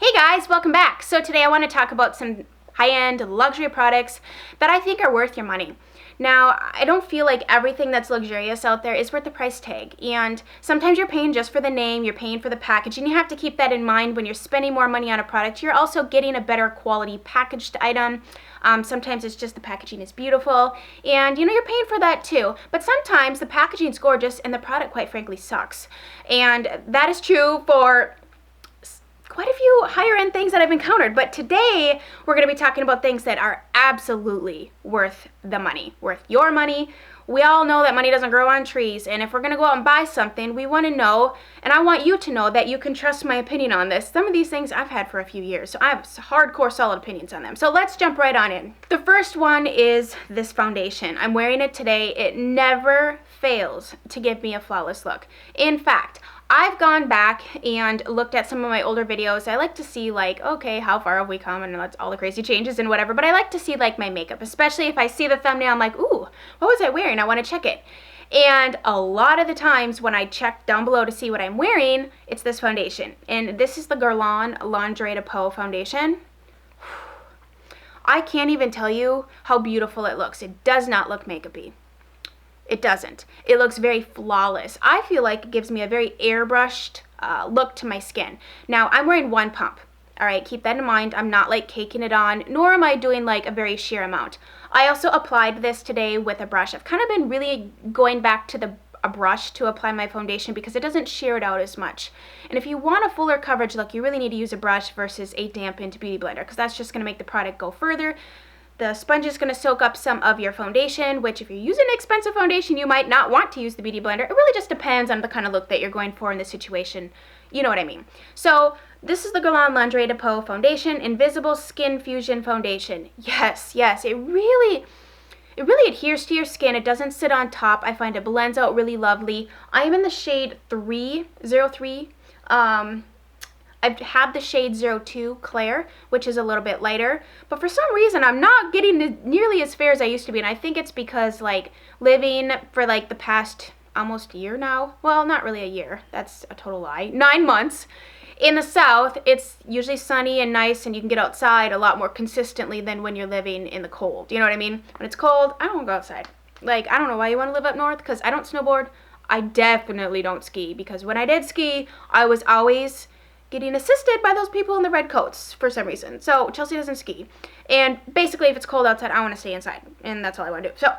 Hey guys, welcome back. So today I want to talk about some high-end luxury products that I think are worth your money. Now, I don't feel like everything that's luxurious out there is worth the price tag, and sometimes you're paying just for the name, you're paying for the package, and you have to keep that in mind when you're spending more money on a product. You're also getting a better quality packaged item. Sometimes it's just the packaging is beautiful, and you're paying for that too. But sometimes the packaging is gorgeous and the product, quite frankly, sucks. And that is true for quite a few higher end things that I've encountered, but today we're going to be talking about things that are absolutely worth the money, worth your money. We all know that money doesn't grow on trees, and if we're going to go out and buy something, we want to know, and I want you to know that you can trust my opinion on this. Some of these things I've had for a few years, so I have hardcore solid opinions on them. So let's jump right on in. The first one is this foundation. I'm wearing it today. It never fails to give me a flawless look. In fact, I've gone back and looked at some of my older videos. I like to see okay, how far have we come and that's all the crazy changes and whatever, but I like to see my makeup, especially if I see the thumbnail, I'm like, ooh, what was I wearing? I want to check it. And a lot of the times when I check down below to see what I'm wearing, it's this foundation. And this is the Garay Lingerie Peau foundation. I can't even tell you how beautiful it looks. It does not look makeup-y. It doesn't. It looks very flawless. I feel like it gives me a very airbrushed look to my skin. Now, I'm wearing one pump. All right, keep that in mind. I'm not caking it on, nor am I doing a very sheer amount. I also applied this today with a brush. I've kind of been really going back to a brush to apply my foundation because it doesn't sheer it out as much. And if you want a fuller coverage look, you really need to use a brush versus a dampened beauty blender because that's just going to make the product go further. The sponge is going to soak up some of your foundation, which if you're using an expensive foundation, you might not want to use the beauty blender. It really just depends on the kind of look that you're going for in the situation. You know what I mean. So this is the Garay Lingerie Peau foundation, Invisible Skin Fusion Foundation. Yes, it really adheres to your skin. It doesn't sit on top. I find it blends out really lovely. I am in the shade 303. I've had the shade 02 Claire, which is a little bit lighter, but for some reason I'm not getting nearly as fair as I used to be, and I think it's because living for the past almost year now, well, not really a year, that's a total lie, 9 months, in the South, it's usually sunny and nice and you can get outside a lot more consistently than when you're living in the cold, you know what I mean? When it's cold, I don't go outside. I don't know why you want to live up north, because I don't snowboard, I definitely don't ski, because when I did ski, I was always getting assisted by those people in the red coats for some reason. So Chelsea doesn't ski. And basically, if it's cold outside, I want to stay inside. And that's all I want to do. So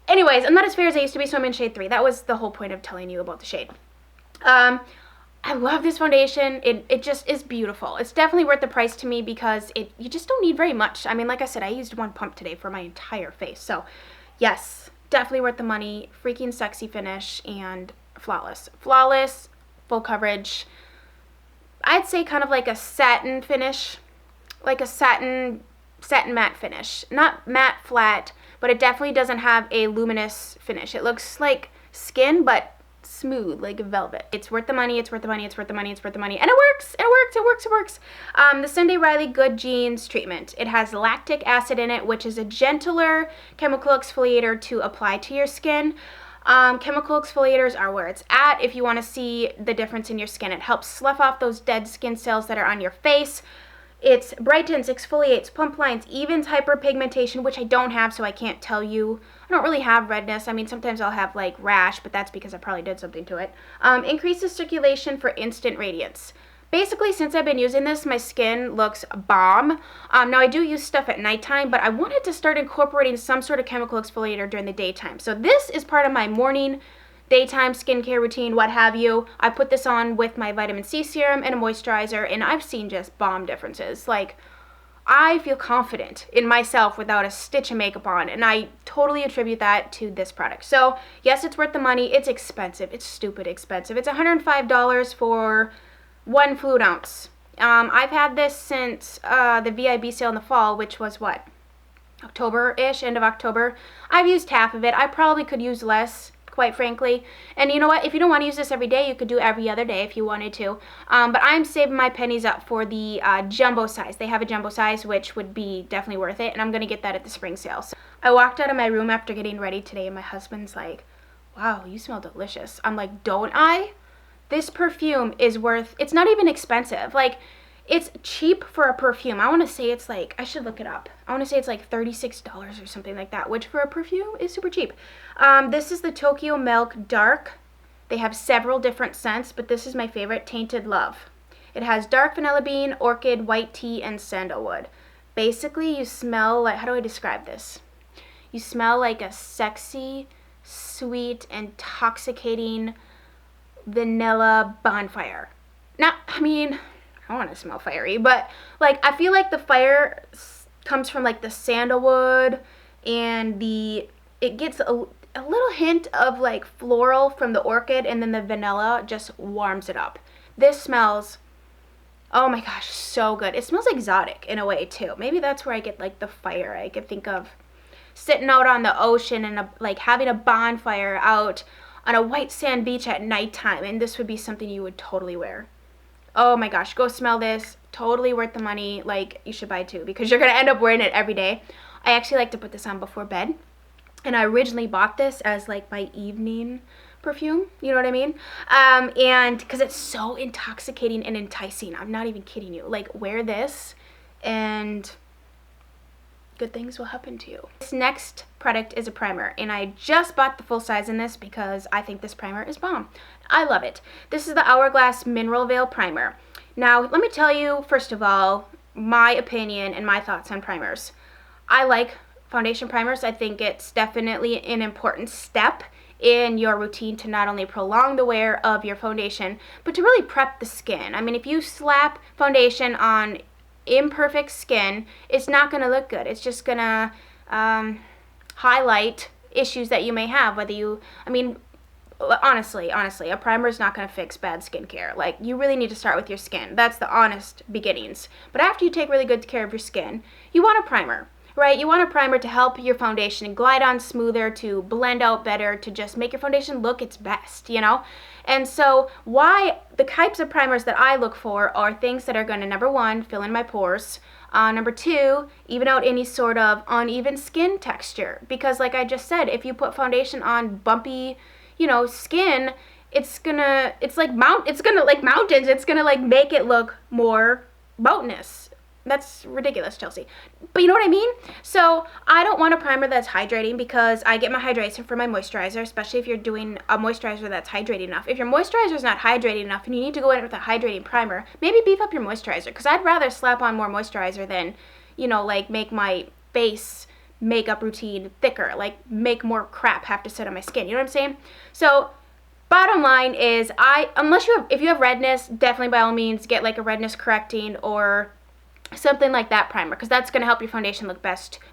anyways, I'm not as fair as I used to be, so I'm in shade 3. That was the whole point of telling you about the shade. I love this foundation. It just is beautiful. It's definitely worth the price to me because you just don't need very much. I mean, like I said, I used one pump today for my entire face. So yes, definitely worth the money. Freaking sexy finish and flawless. Flawless, full coverage. I'd say kind of like a satin finish, like a satin matte finish. Not matte flat, but it definitely doesn't have a luminous finish. It looks like skin, but smooth, like velvet. It's worth the money, it's worth the money, it's worth the money, it's worth the money. And it works, it works, it works, it works. The Sunday Riley Good Genes treatment. It has lactic acid in it, which is a gentler chemical exfoliator to apply to your skin. Chemical exfoliators are where it's at if you want to see the difference in your skin. It helps slough off those dead skin cells that are on your face. It brightens, exfoliates, plump lines, evens hyperpigmentation, which I don't have, so I can't tell you. I don't really have redness. I mean, sometimes I'll have rash, but that's because I probably did something to it. Increases circulation for instant radiance. Basically, since I've been using this, my skin looks bomb. Now, I do use stuff at nighttime, but I wanted to start incorporating some sort of chemical exfoliator during the daytime. So this is part of my morning, daytime skincare routine, what have you. I put this on with my vitamin C serum and a moisturizer, and I've seen just bomb differences. I feel confident in myself without a stitch of makeup on, and I totally attribute that to this product. So, yes, it's worth the money. It's expensive. It's stupid expensive. It's $105 for 1 fluid ounce. I've had this since the VIB sale in the fall, which was what? October-ish, end of October. I've used half of it. I probably could use less, quite frankly. And you know what? If you don't want to use this every day, you could do every other day if you wanted to. But I'm saving my pennies up for the jumbo size. They have a jumbo size, which would be definitely worth it. And I'm going to get that at the spring sale. So I walked out of my room after getting ready today, and my husband's like, wow, you smell delicious. I'm like, don't I? This perfume is worth, it's not even expensive. It's cheap for a perfume. I want to say it's like, I should look it up. I want to say it's like $36 or something like that, which for a perfume is super cheap. This is the Tokyo Milk Dark. They have several different scents, but this is my favorite, Tainted Love. It has dark vanilla bean, orchid, white tea, and sandalwood. Basically, you smell like, how do I describe this? You smell like a sexy, sweet, intoxicating vanilla bonfire. Now, I mean, I want to smell fiery, but like I feel like the fire comes from like the sandalwood, and it gets a little hint of like floral from the orchid, and then the vanilla just warms it up. This smells, oh my gosh, so good. It smells exotic in a way too. Maybe that's where I get like the fire. I could think of sitting out on the ocean and like having a bonfire out on a white sand beach at nighttime, and this would be something you would totally wear. Oh my gosh, go smell this. Totally worth the money. Like, you should buy two because you're going to end up wearing it every day. I actually like to put this on before bed. And I originally bought this as like my evening perfume. You know what I mean? And because it's so intoxicating and enticing. I'm not even kidding you. Like, wear this and good things will happen to you. This next product is a primer, and I just bought the full size in this because I think this primer is bomb. I love it. This is the Hourglass Mineral Veil Primer. Now, let me tell you, first of all, my opinion and my thoughts on primers. I like foundation primers. I think it's definitely an important step in your routine to not only prolong the wear of your foundation, but to really prep the skin. I mean, if you slap foundation on imperfect skin, it's not going to look good. It's just going to highlight issues that you may have, whether you, I mean, honestly, a primer is not going to fix bad skincare. Like, you really need to start with your skin. That's the honest beginnings. But after you take really good care of your skin, you want a primer, right? You want a primer to help your foundation glide on smoother, to blend out better, to just make your foundation look its best, you know? And so why the types of primers that I look for are things that are going to, number one, fill in my pores. Number two, even out any sort of uneven skin texture. Because like I just said, if you put foundation on bumpy, you know, skin, it's like mountains. It's gonna like make it look more mountainous. That's ridiculous, Chelsea. But you know what I mean? So I don't want a primer that's hydrating because I get my hydration from my moisturizer, especially if you're doing a moisturizer that's hydrating enough. If your moisturizer is not hydrating enough and you need to go in with a hydrating primer, maybe beef up your moisturizer, because I'd rather slap on more moisturizer than, you know, like make my face makeup routine thicker, like make more crap have to sit on my skin. You know what I'm saying? So bottom line is, if you have redness, definitely by all means get like a redness correcting or something like that primer, because that's going to help your foundation look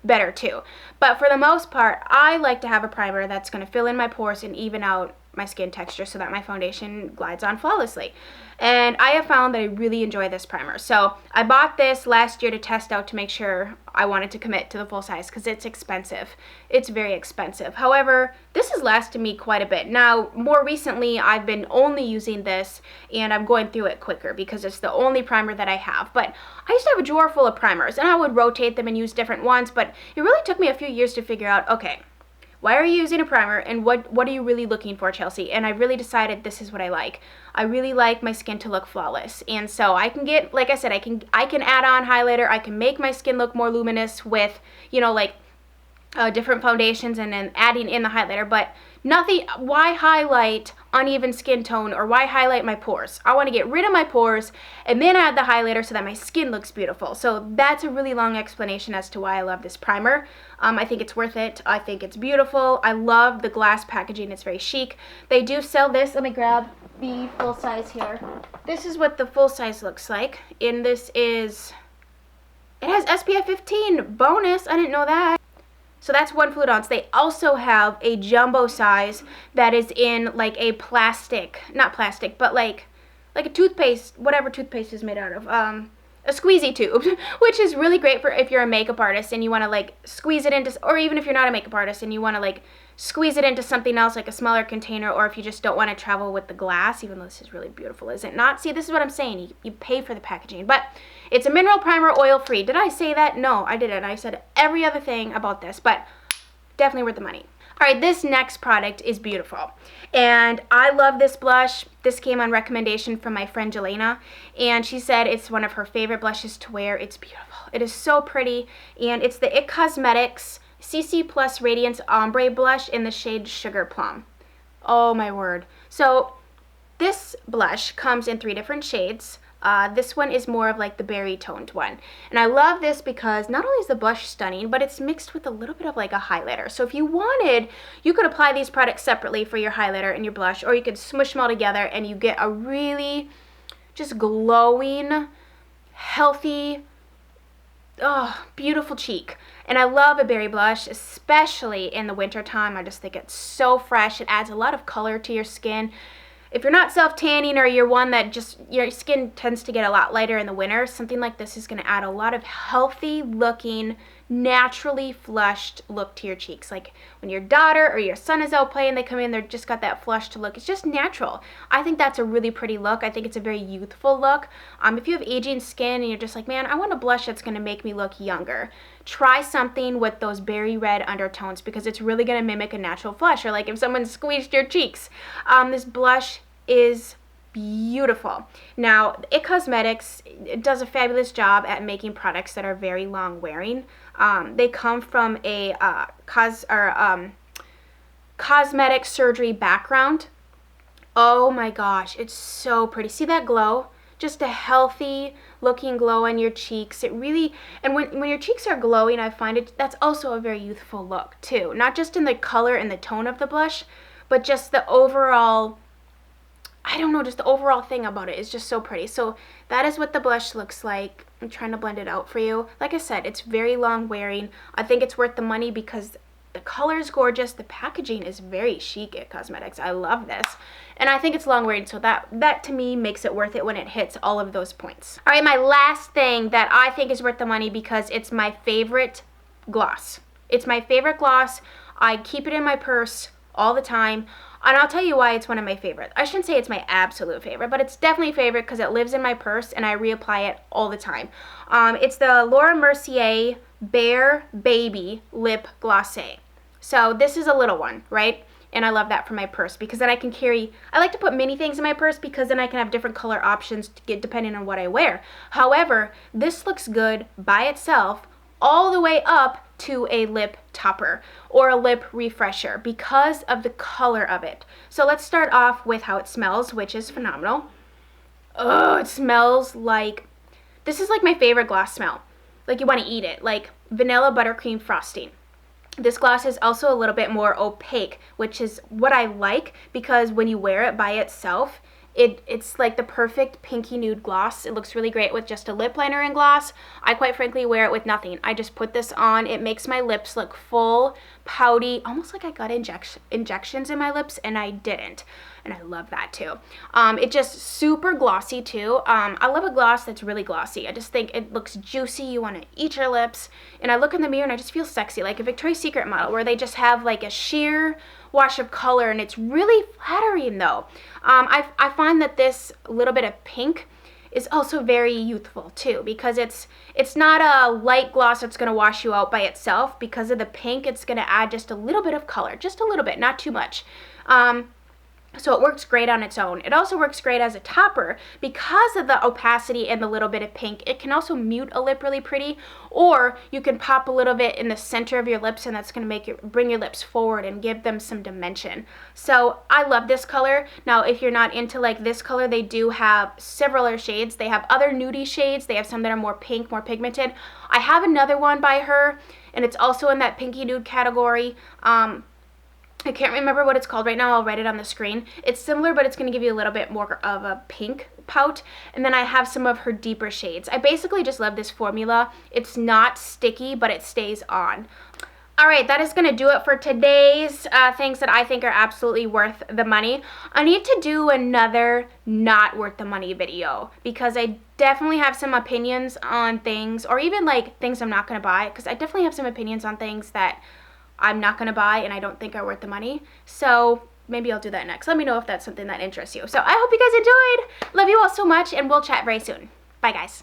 better too. But for the most part, I like to have a primer that's going to fill in my pores and even out my skin texture so that my foundation glides on flawlessly. And I have found that I really enjoy this primer. So I bought this last year to test out to make sure I wanted to commit to the full size because it's expensive. It's very expensive. However, this has lasted me quite a bit. Now, more recently, I've been only using this and I'm going through it quicker because it's the only primer that I have. But I used to have a drawer full of primers and I would rotate them and use different ones, but it really took me a few years to figure out, okay, why are you using a primer and what are you really looking for, Chelsea? And I really decided this is what I like. I really like my skin to look flawless. And so I can get, like I said, I can add on highlighter. I can make my skin look more luminous with, you know, like different foundations and then adding in the highlighter. But nothing, why highlight uneven skin tone or why highlight my pores? I want to get rid of my pores and then add the highlighter so that my skin looks beautiful. So that's a really long explanation as to why I love this primer. I think it's worth it. I think it's beautiful. I love the glass packaging. It's very chic. They do sell this. Let me grab the full size here. This is what the full size looks like. And this is, it has SPF 15 bonus. I didn't know that. So that's 1 fluid ounce. They also have a jumbo size that is in like a plastic, not plastic, but like a toothpaste, whatever toothpaste is made out of, a squeezy tube, which is really great for if you're a makeup artist and you want to like squeeze it into, or even if you're not a makeup artist and you want to like squeeze it into something else like a smaller container, or if you just don't want to travel with the glass, even though this is really beautiful, is it not? See, this is what I'm saying. You pay for the packaging, but it's a mineral primer, oil-free. Did I say that? No, I didn't. I said every other thing about this, but definitely worth the money. All right, this next product is beautiful. And I love this blush. This came on recommendation from my friend Jelena, and she said it's one of her favorite blushes to wear. It's beautiful. It is so pretty, and it's the IT Cosmetics CC Plus Radiance Ombre Blush in the shade Sugar Plum. Oh my word. So this blush comes in 3 different shades. This one is more of like the berry toned one. And I love this because not only is the blush stunning, but it's mixed with a little bit of like a highlighter. So if you wanted, you could apply these products separately for your highlighter and your blush, or you could smush them all together and you get a really just glowing, healthy, beautiful cheek. And I love a berry blush, especially in the winter time. I just think it's so fresh. It adds a lot of color to your skin. If you're not self-tanning, or you're one that just, your skin tends to get a lot lighter in the winter, something like this is going to add a lot of healthy looking, naturally flushed look to your cheeks. Like when your daughter or your son is out playing, they come in, they're just got that flushed look. It's just natural. I think that's a really pretty look. I think it's a very youthful look. If you have aging skin and you're just like, man, I want a blush that's going to make me look younger, try something with those berry red undertones, because it's really going to mimic a natural flush. Or like if someone squeezed your cheeks. This blush is beautiful. Now, IT Cosmetics does a fabulous job at making products that are very long wearing. They come from a cosmetic surgery background. Oh my gosh, it's so pretty. See that glow? Just a healthy looking glow on your cheeks. It really, and when your cheeks are glowing, I find it, that's also a very youthful look too. Not just in the color and the tone of the blush, but just the overall, I don't know, just the overall thing about it is just so pretty. So that is what the blush looks like. I'm trying to blend it out for you. Like I said, it's very long wearing. I think it's worth the money because the color is gorgeous. The packaging is very chic at Cosmetics. I love this. And I think it's long wearing, so that to me makes it worth it when it hits all of those points. All right, my last thing that I think is worth the money because it's my favorite gloss. It's my favorite gloss. I keep it in my purse all the time. And I'll tell you why it's one of my favorites. I shouldn't say it's my absolute favorite, but it's definitely a favorite because it lives in my purse and I reapply it all the time. It's the Laura Mercier Bare Baby Lip Glossé. So this is a little one, right? And I love that for my purse because then I can carry, I like to put many things in my purse because then I can have different color options to get depending on what I wear. However, this looks good by itself all the way up to a lip topper or a lip refresher because of the color of it. So let's start off with how it smells, which is phenomenal. Oh, it smells like, this is like my favorite gloss smell. Like you want to eat it, like vanilla buttercream frosting. This gloss is also a little bit more opaque, which is what I like because when you wear it by itself, it's like the perfect pinky nude gloss. It looks really great with just a lip liner and gloss. I quite frankly wear it with nothing. I just put this on. It makes my lips look full, pouty, almost like I got injections in my lips and I didn't. And I love that too. It just super glossy too. I love a gloss that's really glossy. I just think it looks juicy. You want to eat your lips. And I look in the mirror and I just feel sexy, like a Victoria's Secret model where they just have like a sheer wash of color and it's really flattering though. I find that this little bit of pink is also very youthful too because it's not a light gloss that's going to wash you out by itself. Because of the pink, it's going to add just a little bit of color, just a little bit, not too much. So it works great on its own. It also works great as a topper because of the opacity and the little bit of pink. It can also mute a lip really pretty, or you can pop a little bit in the center of your lips and that's going to make it bring your lips forward and give them some dimension. So I love this color. Now, if you're not into like this color, they do have several other shades. They have other nudie shades. They have some that are more pink, more pigmented. I have another one by her and it's also in that pinky nude category. I can't remember what it's called right now. I'll write it on the screen. It's similar, but it's going to give you a little bit more of a pink pout. And then I have some of her deeper shades. I basically just love this formula. It's not sticky, but it stays on. All right, that is going to do it for today's things that I think are absolutely worth the money. I need to do another not worth the money video because I definitely have some opinions on things, or even like things I'm not going to buy, because I definitely have some opinions on things that I'm not going to buy and I don't think are worth the money. So maybe I'll do that next. Let me know if that's something that interests you. So I hope you guys enjoyed. Love you all so much and we'll chat very soon. Bye guys.